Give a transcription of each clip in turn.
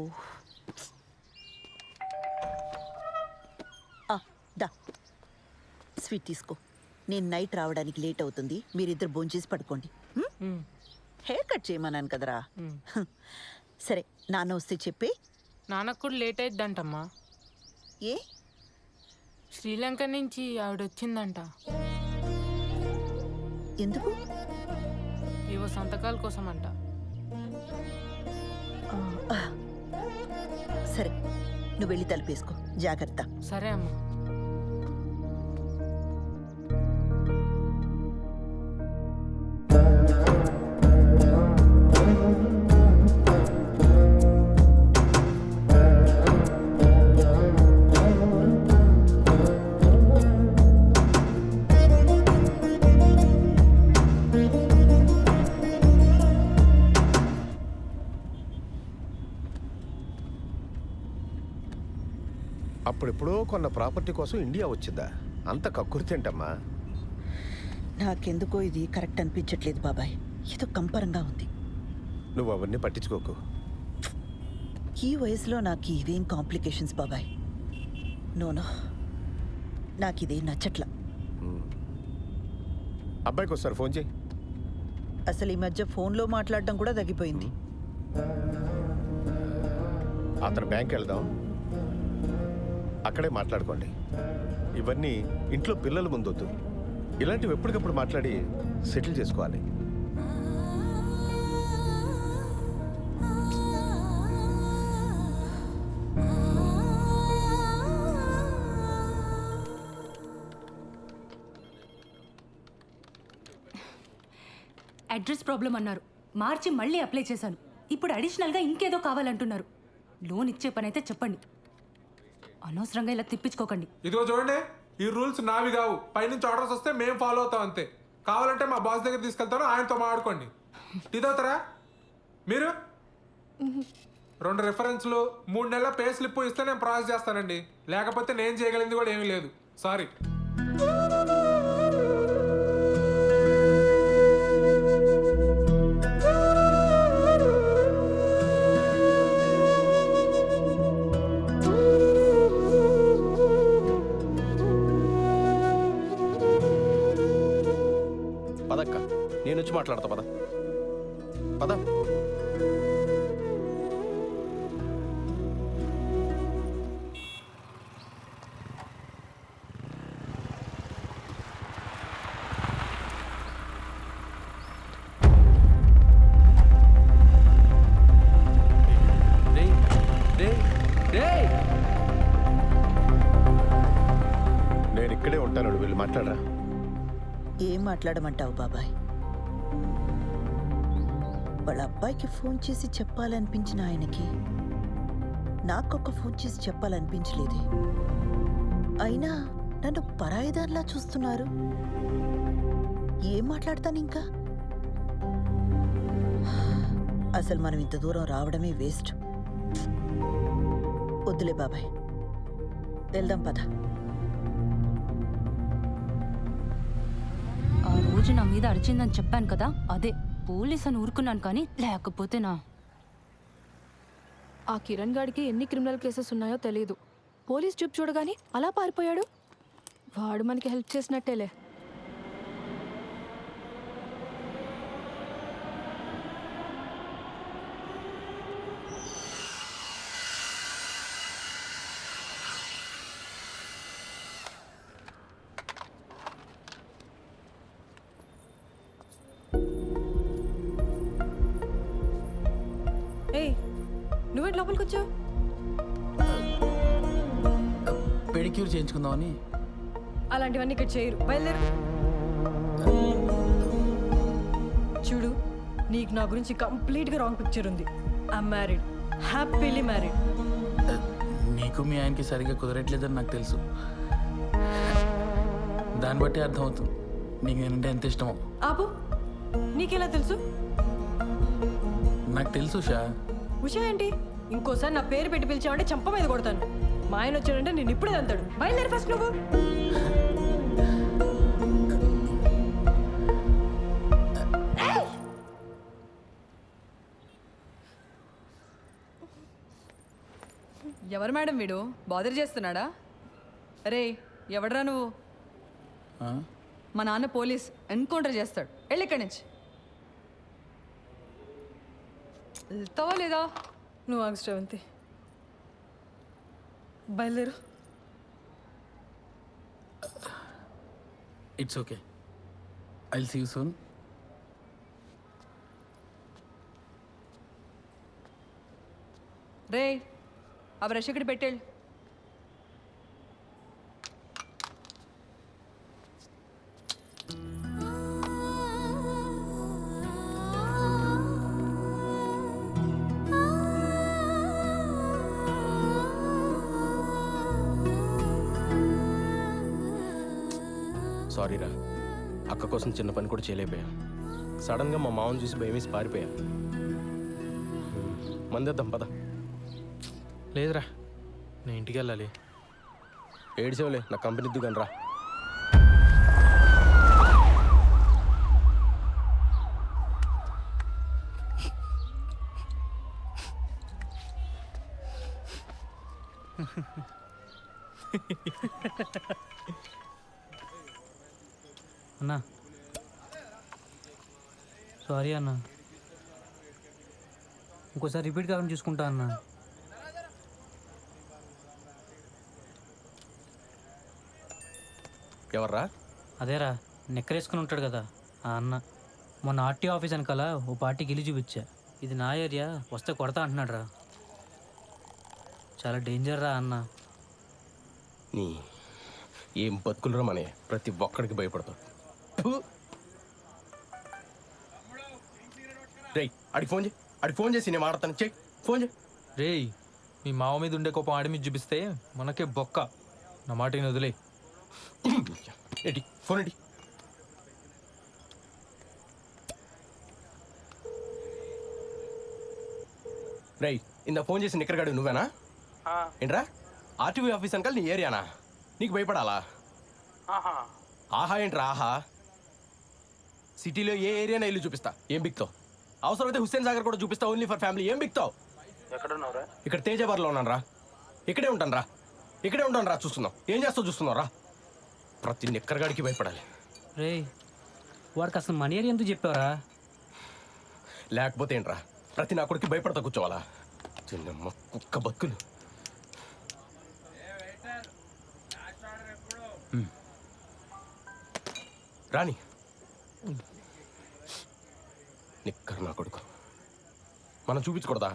ఓహ్. దా sweet తీసుకో. నేను night రావడానికి లేట్ అవుతుంది, మీరిద్దరు భోంచేసి పడుకోండి. హెయిర్ కట్ చేయమన్నాను కదరా. సరే, నాన్న వస్తే చెప్పి. నాన్నకు కూడా లేట్ అయిద్దంటమ్మా. ఏ? శ్రీలంక నుంచి ఆవిడొచ్చిందంట. ఎందుకు? ఏవో సంతకాల కోసం అంట. సరే, నువ్వు వెళ్ళి తలుపేసుకో. జాగ్రత్త. సరే అమ్మా. అప్పుడెప్పుడో కొన్న ప్రాపర్టీ కోసం ఇండియా వచ్చిందా? అంత కక్కుర్తేంటమ్మా? నాకెందుకో ఇది కరెక్ట్ అనిపించట్లేదు బాబాయ్. ఏదో కంపరంగా ఉంది. నువ్వు అవన్నీ పట్టించుకోకు. ఈ వయసులో నాకు ఇవేం కాంప్లికేషన్స్ బాబాయ్. నోనో, నాకు ఇదే నచ్చట్లా. అబ్బాయికి ఒకసారి ఫోన్ చేయి. అసలు ఈ మధ్య ఫోన్లో మాట్లాడడం కూడా తగ్గిపోయింది. అతను బ్యాంక్ వెళ్దాం, అక్కడే మాట్లాడుకోండి. ఇవన్నీ ఇంట్లో పిల్లల ముందొద్దు. ఇలాంటివి ఎప్పటికప్పుడు మాట్లాడి సెటిల్ చేసుకోవాలి. అడ్రస్ ప్రాబ్లం అన్నారు, మార్చి మళ్ళీ అప్లై చేశాను. ఇప్పుడు అడిషనల్గా ఇంకేదో కావాలంటున్నారు. లోన్ ఇచ్చే పని అయితే చెప్పండి, అనవసరంగా ఇలా తిప్పించుకోకండి. ఇదిగో చూడండి, ఈ రూల్స్ నావి కావు. పైనుంచి ఆర్డర్స్ వస్తే మేము ఫాలో అవుతాం అంతే. కావాలంటే మా బాస్ దగ్గర తీసుకెళ్తాను, ఆయనతో మాట్లాడుకోండి. టీ తాగుతారా మీరు? 2 రిఫరెన్స్లు 3 నెలల పే స్లిప్ ఇస్తే నేను ప్రాసెస్ చేస్తానండి. లేకపోతే నేను చేయగలిగింది కూడా ఏమీ లేదు. సారీ. పదక్క, నేను వచ్చి మాట్లాడతా. పద పద. నేను ఇక్కడే ఉంటాను, వీళ్ళు మాట్లాడరా. ఏం మాట్లాడమంటావు బాబాయ్? వాళ్ళ అబ్బాయికి ఫోన్ చేసి చెప్పాలనిపించిన ఆయనకి నాకొక ఫోన్ చేసి చెప్పాలనిపించలేదే. అయినా నన్ను పరాయిదానిలా చూస్తున్నారు. ఏం మాట్లాడతాను ఇంకా? అసలు మనం ఇంత దూరం రావడమే వేస్ట్. వద్దులే బాబాయ్, వెళ్దాం పద. ఆ రోజు నా మీద అరిచిందని చెప్పాను కదా, అదే పోలీస్ అని ఊరుకున్నాను. కానీ లేకపోతే ఆ కిరణ్ గాడికి ఎన్ని క్రిమినల్ కేసెస్ ఉన్నాయో తెలీదు. పోలీస్ చూపు చూడగానే అలా పారిపోయాడు. వాడు మనకి హెల్ప్ చేసినట్టేలే. ఏయ్, నువ్వేంటి లోపలికి వచ్చావు? పెడిక్యూర్ చేయించుకుందామని. అలాంటివన్నీ ఇక్కడ చేయరు, బయలుదేరు. చూడు, నీకు నా గురించి కంప్లీట్గా రాంగ్ పిక్చర్ ఉంది. I'm married, happily married. నీకు మీ ఆయనకి సరిగ్గా కుదరట్లేదని నాకు తెలుసు. దాన్ని బట్టి అర్థమవుతుంది నీకు నేనంటే ఎంత ఇష్టమో. ఆపు, నీకెలా తెలుసు? నాకు తెలుసు ఉషా. ఉషా ఏంటి? ఇంకోసారి నా పేరు పెట్టి పిలిచావంటే చంప మీద కొడతాను. మా ఆయన వచ్చాడంటే నేను ఇప్పుడే అంతాడు. బయలుదేరి ఫస్ట్ నువ్వు. ఎవరు మేడం వీడు బాదర్ చేస్తున్నాడా? రే ఎవడరా నువ్వు? ఆ? మా నాన్న పోలీస్, ఎన్కౌంటర్ చేస్తాడు. వెళ్ళి ఇక్కడి నుంచి. వెళ్తావా లేదా? నువ్వు ఆగు శ్రవంతి, బయలుదేరు. It's okay, I'll see you soon. రే ఆ బ్రష్ ఇక్కడ పెట్టేళ్ళు. సారీరా, అక్క కోసం చిన్న పని కూడా చేయలేకపోయా. సడన్గా మా మామని చూసి భయమేసి పారిపోయా. మందేద్దాం పద. లేదురా, నేను ఇంటికి వెళ్ళాలి. ఏడ్చేవలే, నా కంపెనీ దిగాను రా. అన్నా సారీ అన్నా, ఇంకోసారి రిపీట్ కాకుండా చూసుకుంటా అన్నా. ఎవర్రా? అదేరా నెక్కరేసుకుని ఉంటాడు కదా ఆ అన్న. మొన్న ఆర్టీ ఆఫీస్ వెనకాల ఓ పార్టీకి ఇల్లు చూపించా. ఇది నా ఏరియా, వస్తే కొడతా అంటున్నాడు రా. చాలా డేంజర్ రా అన్న. నీ ఏం బతుకులరా మనే, ప్రతి ఒక్కడికి భయపడతావు. రేయ్ అడిగి ఫోన్ చేయి, అడిగి ఫోన్ చేసి నేను మాడతాను. చెయ్యి ఫోన్ చేయి. రేయ్, మీ మావ మీద ఉండే కోపం ఆడి మీద చూపిస్తే మనకే బొక్క. నా మాటని వదిలే. ఏంటి ఫోన్ ఏంటి? రేయ్ ఇందా ఫోన్ చేసి నిక్కరగాడు నువ్వేనా? ఏంట్రా ఆర్టీవీ ఆఫీస్ అంకల్ నీ ఏరియానా? నీకు భయపడాలా? ఆహా ఏంట్రా ఆహా? సిటీలో ఏ ఏరియానా ఇల్లు చూపిస్తా, ఏం బిక్తావు? అవసరమైతే హుస్సేన్ సాగర్ కూడా చూపిస్తా, ఓన్లీ ఫర్ ఫ్యామిలీ. ఏం బిక్తావు? ఇక్కడ తేజబార్లో ఉన్నాను రా. ఇక్కడే ఉంటాను రా, ఇక్కడే ఉంటాను రా. చూస్తున్నావు ఏం చేస్తావు? చూస్తున్నావు రా. ప్రతి నిక్కరగాడికి భయపడాలి. రే వాడికి అసలు మన ఏరియా ఎందుకు చెప్పావరా? లేకపోతే ఏంట్రా ప్రతి నా కొడుకు భయపడతా కూర్చోవాలా? చిన్నమ్మ కుక్క బతుకులు. రాని నిక్కర్ నా కొడుకు మనం చూపించకూడదా?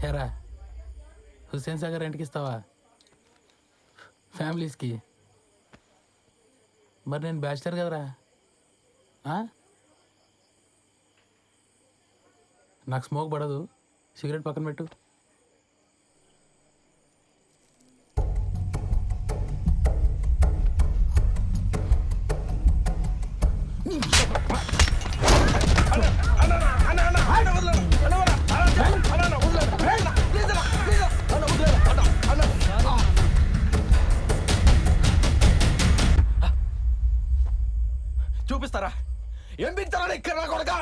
ఎరా హుస్సేన్ సాగర్ రెంట్కి ఇస్తావా ఫ్యామిలీస్కి? మరి నేను బ్యాచిలర్ కదరా. నాకు స్మోక్ పడదు, సిగరెట్ పక్కన పెట్టు. చూపిస్తారా ఏం బిగుతారా ఇక్కడ కొడక?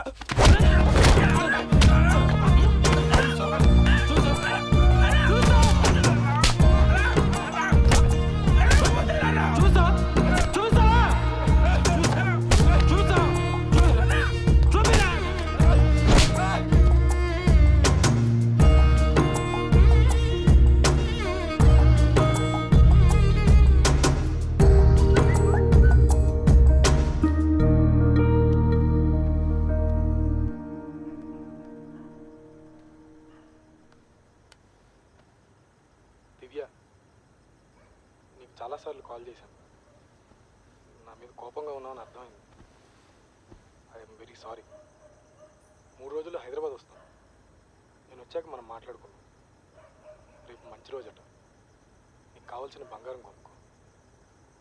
మీద కోపంగా ఉన్నావని అర్థమైంది. I'm very sorry. 3 రోజుల్లో హైదరాబాద్ వస్తాను. నేను వచ్చాక మనం మాట్లాడుకుందాం. రేపు మంచి రోజట. నీకు కావాల్సిన బంగారం కొనుక్కో.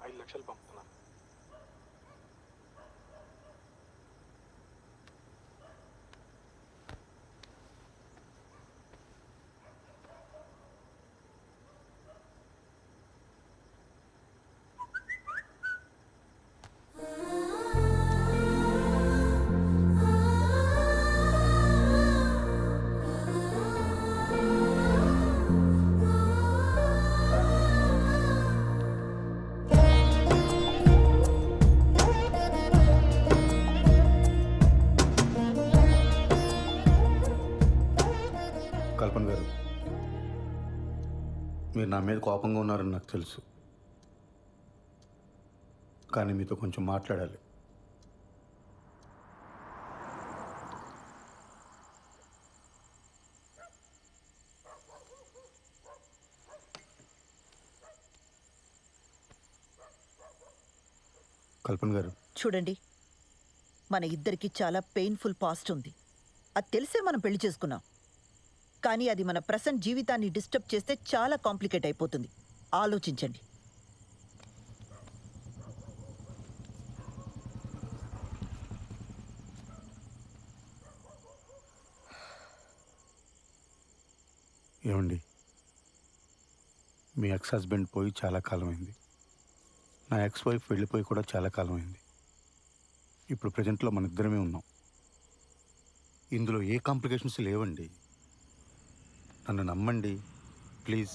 5 లక్షలు పంపుతున్నాను. కల్పన గారు, మీరు నా మీద కోపంగా ఉన్నారని నాకు తెలుసు, కానీ మీతో కొంచెం మాట్లాడాలి. కల్పన గారు, చూడండి, మన ఇద్దరికి చాలా పెయిన్ఫుల్ పాస్ట్ ఉంది. అది తెలిసే మనం పెళ్లి చేసుకున్నాం. కానీ అది మన ప్రెసెంట్ జీవితాన్ని డిస్టర్బ్ చేస్తే చాలా కాంప్లికేట్ అయిపోతుంది. ఆలోచించండి. ఏమండి, మీ ఎక్స్ హస్బెండ్ పోయి చాలా కాలం అయింది. నా ఎక్స్ వైఫ్ వెళ్ళిపోయి కూడా చాలా కాలం అయింది. ఇప్పుడు ప్రజెంట్లో మన ఇద్దరమే ఉన్నాం. ఇందులో ఏ కాంప్లికేషన్స్ లేవండి. నన్ను నమ్మండి ప్లీజ్.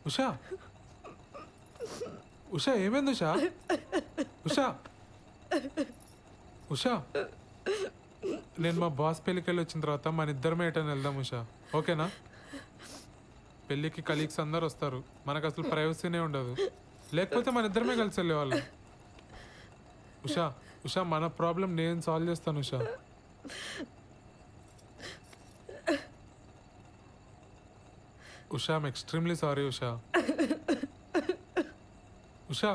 ఉషా, ఉషా ఏమైంది? ఉషా, ఉషా, ఉషా, నేను మా బాస్ పెళ్ళికి వెళ్ళి వచ్చిన తర్వాత మన ఇద్దరమే ఎటని వెళ్దాం ఉషా, ఓకేనా? పెళ్ళికి కలీగ్స్ అందరు వస్తారు, మనకు అసలు ప్రైవసీనే ఉండదు. లేకపోతే మన ఇద్దరమే కలిసి వెళ్ళేవాళ్ళం. ఉషా, ఉషా, మన ప్రాబ్లం నేను సాల్వ్ చేస్తాను Usha. Usha, I'm extremely sorry Usha. Usha,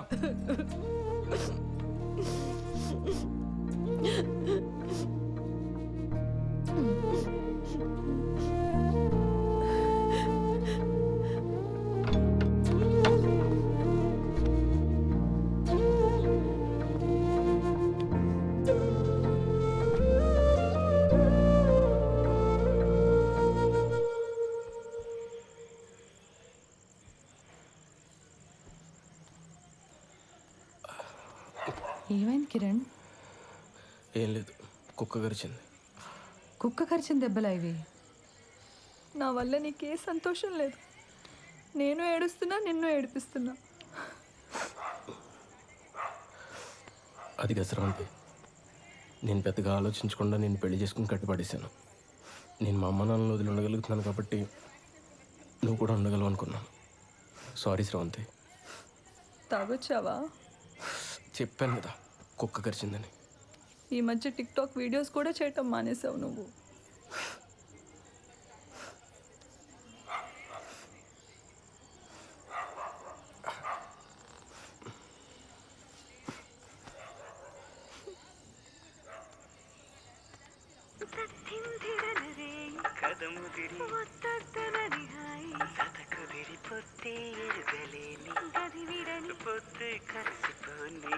ఏమైంది కిరణ్? ఏం లేదు, కుక్క గరిచింది. కుక్క కరిచిన దెబ్బలా ఇవి? నా వల్ల నీకే సంతోషం లేదు. నేను ఏడుస్తున్నా, నిన్ను ఏడిపిస్తున్నా. అది గసరాంతి. నేను పెద్దగా ఆలోచించకుండా నేను పెళ్లి చేసుకుని కట్టుపడేశాను. నేను మా అమ్మ నాన్నలు వదిలి ఉండగలుగుతున్నాను కాబట్టి నువ్వు కూడా ఉండగలవు అనుకున్నాను. సారీ శ్రవంతి. తాగొచ్చావా? చెప్పాను కదా కుక్క కరిచిందని. ఈ మధ్య టిక్టాక్ వీడియోస్ కూడా చేయటం మానేసావు నువ్వు. పొద్దు కలిసిపోని